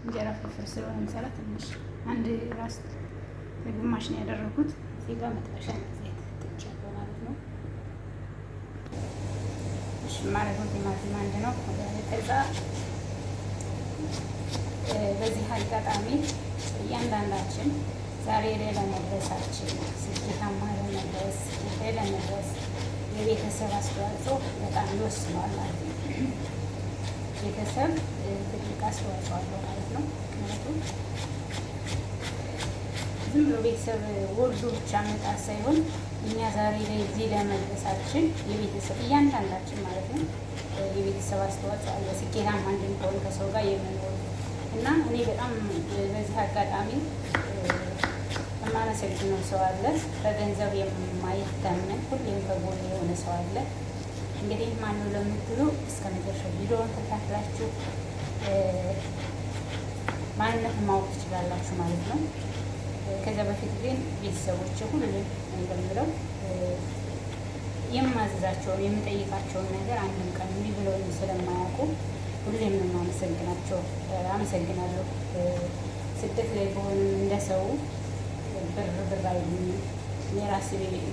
እንጀራ ፍርፍር ስለሆነ የምሰራ ትንሽ አንድ ራስ ለግማሽ ነው ያደረኩት። እዚህ ጋር መጥበሻ ዘይት ጥጃለሁ ማለት ነው። እሺ ማረገው ቲማቲም አንድ ነው። ከዛ በዚህ አጋጣሚ እያንዳንዳችን ዛሬ ላይ ለመድረሳችን ስኬታማ ለመድረስ የቤተሰብ አስተዋጽኦ በጣም ይወስነዋል ማለት ነው። ቤተሰብ ትልቅ አስተዋጽኦ አለው ማለት ነው። ምክንያቱም ዝም ብሎ ቤተሰብ ወልዶ ብቻ መጣት ሳይሆን እኛ ዛሬ ላይ እዚህ ለመድረሳችን የቤተሰብ እያንዳንዳችን ማለት ነው የቤተሰብ አስተዋጽኦ አለ። ስኬታማ እንድንሆን ከሰው ጋር የምንሆን እና እኔ በጣም በዚህ አጋጣሚ የማመሰግነው ሰው አለ። በገንዘብ የማይታመን ሁሌም ከጎን የሆነ ሰው አለ። እንግዲህ ማነው ለምትሉ እስከ መጨረሻው ቪዲዮውን ተከታትላችሁ ማንነቱን ማወቅ ትችላላችሁ ማለት ነው። ከዚያ በፊት ግን ቤተሰቦች ሁሉም እንደምለው የማዘዛቸውን የምጠይቃቸውን ነገር አንድም ቀን እንዲህ ብለው ስለማያውቁ ሁሌም ነው የማመሰግናቸው። አመሰግናለሁ። ስደት ላይ በሆንም እንደ ሰው ብር አይሉኝ የራሴ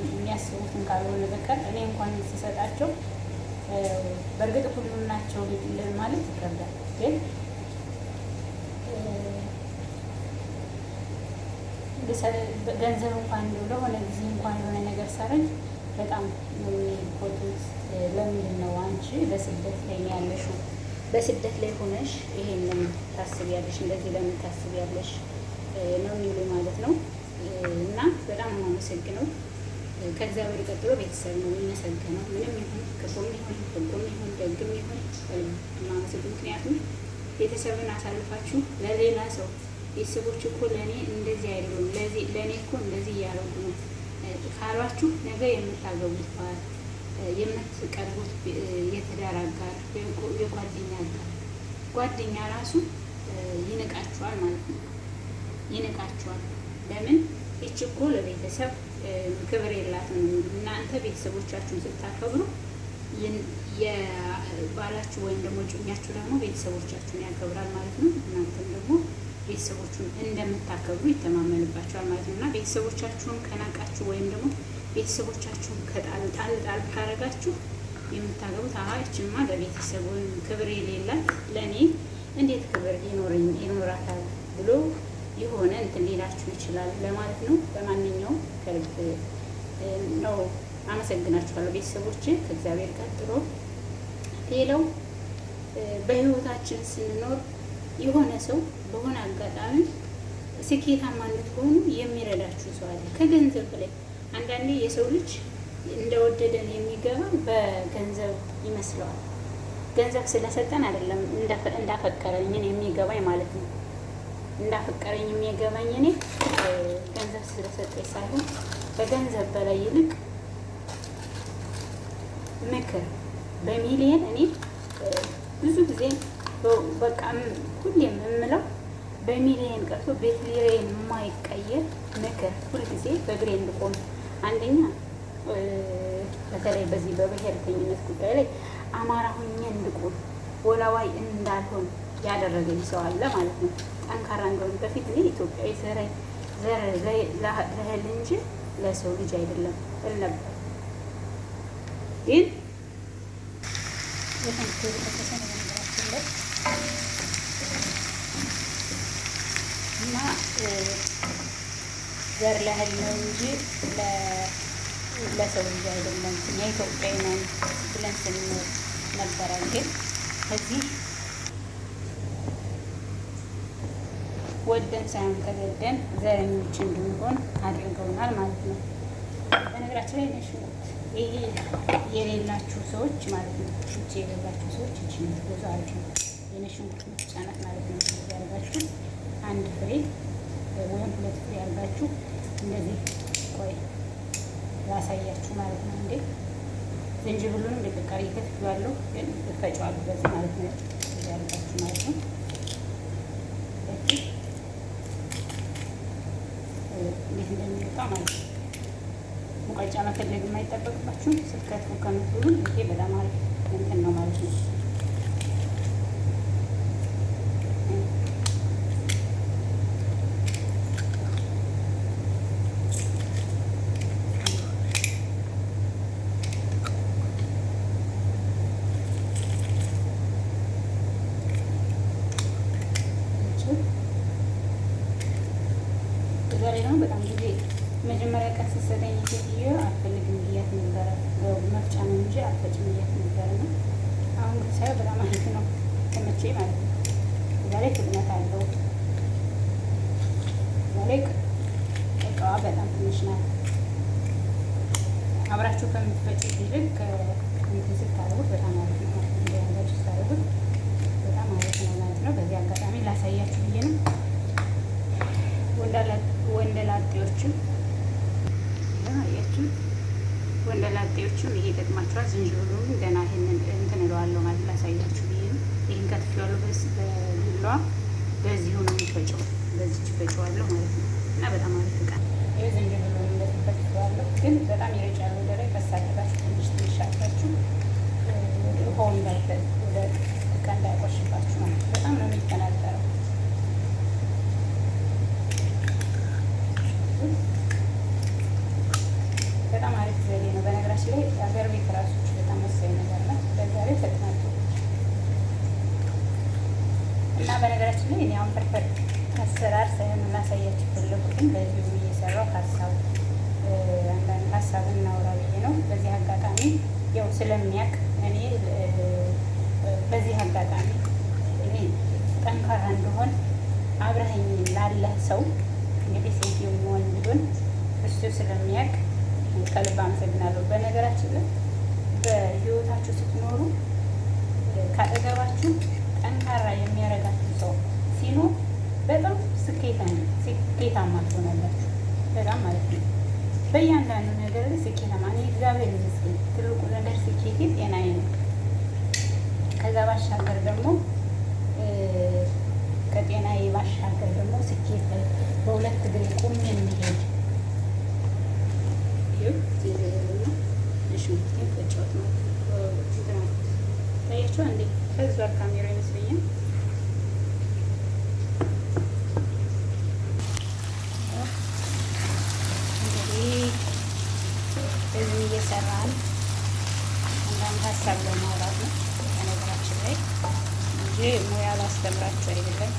የሚያስቡትን ካልሆነ በቀር እኔ እንኳን ስሰጣቸው በእርግጥ ሁሉም ናቸው ማለት ይከብዳል። ግን ገንዘብ እንኳን ለሆነ ጊዜ እንኳን የሆነ ነገር ሳረግ በጣም ነው የሚቆጡት። ለምንድን ነው አንቺ በስደት ላይ ያለሽው? በስደት ላይ ሆነሽ ይሄን ለምን ታስቢያለሽ? እንደዚህ ለምን ታስቢያለሽ ነው የሚሉ ማለት ነው። እና በጣም ነው የማመሰግነው። ከእግዚአብሔር ቀጥሎ ቤተሰብ ነው የሚመሰገነው። ምንም ይሁን ክፉም ይሁን በጎም ይሁን ደግም ይሁን የማመሰግነው። ምክንያቱም ቤተሰብን አሳልፋችሁ ለሌላ ሰው ቤተሰቦች እኮ ለእኔ እንደዚህ አይደሉም፣ ለእኔ እኮ እንደዚህ እያደረጉ ነው ካሏችሁ ነገ የምታገቡት ባል፣ የምትቀርቡት የትዳር አጋር፣ የጓደኛ አጋር ጓደኛ ራሱ ይንቃችኋል ማለት ነው። ይንቃችኋል። ለምን ይች እኮ ለቤተሰብ ክብር የላትም። እናንተ ቤተሰቦቻችሁን ስታከብሩ የባላችሁ ወይም ደግሞ ጩኛችሁ ደግሞ ቤተሰቦቻችሁን ያከብራል ማለት ነው። እናንተም ደግሞ ቤተሰቦቹን እንደምታከብሩ ይተማመንባቸዋል ማለት ነው። እና ቤተሰቦቻችሁን ከናቃችሁ ወይም ደግሞ ቤተሰቦቻችሁን ጣል ካረጋችሁ የምታገቡት ይችማ ለቤተሰብ ወይም ክብር የሌላት ለእኔ እንዴት ክብር ይኖራታል ብሎ የሆነ እንትን ሌላችሁ ይችላል ለማለት ነው። በማንኛውም ከልብ ነው አመሰግናችኋለሁ ቤተሰቦች ከእግዚአብሔር ቀጥሎ። ሌላው በህይወታችን ስንኖር የሆነ ሰው በሆነ አጋጣሚ ስኬታማ እንድትሆኑ የሚረዳችሁ ሰው አለ ከገንዘብ በላይ። አንዳንዴ የሰው ልጅ እንደወደደን የሚገባ በገንዘብ ይመስለዋል። ገንዘብ ስለሰጠን አይደለም እንዳፈቀረኝ የሚገባኝ ማለት ነው። እንዳፈቀረኝ የሚገባኝ እኔ ገንዘብ ስለሰጠኝ ሳይሆን በገንዘብ በላይ ይልቅ ምክር በሚሊየን እኔ ብዙ ጊዜ በቃ ሁሌም የምለው በሚሊየን ቀርቶ በትሪሊየን የማይቀየር ምክር ሁልጊዜ በእግሬ እንድቆም። አንደኛ በተለይ በዚህ በብሔርተኝነት ጉዳይ ላይ አማራ ሁኜ እንድቆም ወላዋይ እንዳልሆን ያደረገኝ ሰው አለ ማለት ነው። ጠንካራ እንደሆነ በፊት እኔ ኢትዮጵያዊ ዘር ለእህል እንጂ ለሰው ልጅ አይደለም እል ነበር። ግን እና ዘር ለእህል ነው እንጂ ለሰው ልጅ አይደለም። እኛ ኢትዮጵያዊ ነን ብለን ስንኖር ነበረ። ግን ከዚህ ወደን ሳይሆን ተገደን ዘረኞች እንድንሆን አድርገውናል ማለት ነው። በነገራችን ላይ ሽንኩርት ይሄ የሌላችሁ ሰዎች ማለት ነው፣ እቺ የሌላችሁ ሰዎች እቺ ብዙ አሪፍ ነው። የሽንኩርት መፍጫነት ማለት ነው። ያደርጋችሁ አንድ ፍሬ ወይም ሁለት ፍሬ ያርጋችሁ እንደዚህ ቆይ ያሳያችሁ ማለት ነው። እንዴ ዝንጅብሉንም ደቀቃሪ ከተክሏለሁ ግን ፈጫዋለሁ በዚህ ማለት ነው። ያርጋችሁ ማለት ነው። እንዴት እንደሚወጣ ማለት ነው። ሙቀጫ መፈለግ የማይጠበቅባችሁ ስትከትፉ ከምትሉ ይሄ በጣም አሪፍ እንትን ነው ማለት ነው። ነው በጣም ጊዜ መጀመሪያ ቀን ስትሰጠኝ ሴትዮ አልፈልግም ብያት ነበረ። መፍጫ ነው እንጂ አልፈጭም ብያት ነበረ ነው። አሁን ግን ሳየው በጣም አሪፍ ነው ተመቼ ማለት ነው። እዛ ላይ ፍጥነት አለው። እዛ ላይ እቃዋ በጣም ትንሽ ናት። አብራችሁ ከምትፈጩት ይልቅ እንትን ስታደርጉት በጣም አሪፍ ነው ማለት ነው። እንዲያንጋጭ ስታደርጉት በጣም አሪፍ ነው ማለት ነው። በዚህ አጋጣሚ ላሳያችሁ ብዬ ነው። ወንደላጤዎችም አያችሁ፣ ወንደላጤዎችም ይሄ ይጠቅማችኋል። ዝንጅብሉን ገና ይሄንን እንትን እለዋለሁ ማለት ላሳያችሁ ብዬ ነው። ይህን ከትፌዋለሁ በቢላዋ በዚሁ ነው የሚፈጨው። በዚች ፈጨዋለሁ ማለት ነው እና በጣም አሪፍ እቃ ይህ ዝንጅብሉን እንደዚህ ፈጭዋለሁ። ግን በጣም ይረጫል። ወደ ላይ ከሳደባችሁ ትንሽ አድርጋችሁ ውሃው እንዳይፈል ወደ እቃ እንዳይቆሽባችሁ ማለት ነው። በጣም ነው የሚጠናጠረው። በጣም አሪፍ ዘዴ ነው። በነገራችን ላይ ሀገር ቤት ራሶች በጣም ወሳኝ ነገር ነው። በዛ ላይ ፈጥናቱ እና በነገራችን ላይ እኔ አሁን ፍርፍር አሰራር ሳይሆን እናሳያችሁ ፈለኩ፣ ግን በዚሁ እየሰራው አንዳንድ ሀሳብ እናውራ ብዬ ነው። በዚህ አጋጣሚ ያው ስለሚያውቅ እኔ በዚህ አጋጣሚ እኔ ጠንካራ እንደሆን አብረኸኝ ላለህ ሰው እንግዲህ ሴት የሚሆን ቢሆን እሱ ስለሚያውቅ ከልብ አመሰግናለሁ። በነገራችን ላይ በህይወታችሁ ስትኖሩ ካጠገባችሁ ጠንካራ የሚያረጋችሁ ሰው ሲኖር በጣም ስኬታማ ትሆናላችሁ። በጣም ማለት ነው። በእያንዳንዱ ነገር ላይ ስኬታማ እኔ እግዚአብሔር ይመስገን ትልቁ ነገር ስኬቴ ጤናዬ ነው። ከዛ ባሻገር ደግሞ ከጤናዬ ባሻገር ደግሞ ስኬት ላይ በሁለት እግሬ ቁሜ የሚሄድ ታያቸው እንዴ? ከዛር ካሜራ ይመስለኛል። እንግዲህ እዚህ እየሰራን አንዳንድ ሀሳብ ለማውራት ነው በነገራችን ላይ እንጂ ሙያ ላስተምራችሁ አይደለም።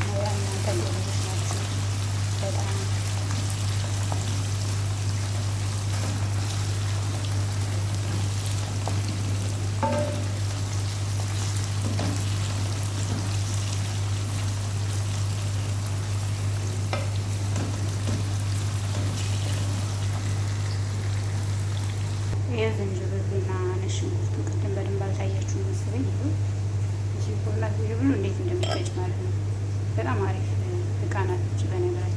ሙያ እናንተ ልጆች ናችሁ። በጣም ዝንጅብልና ነጭ ሽንኩርቱ ቅድም በደንብ አልታያችሁ መሰለኝ። ሽንኩርትና ዝንጅብሉ እንዴት እንደሚፈጭ ማለት ነው። በጣም አሪፍ እቃ ናት በነገራችን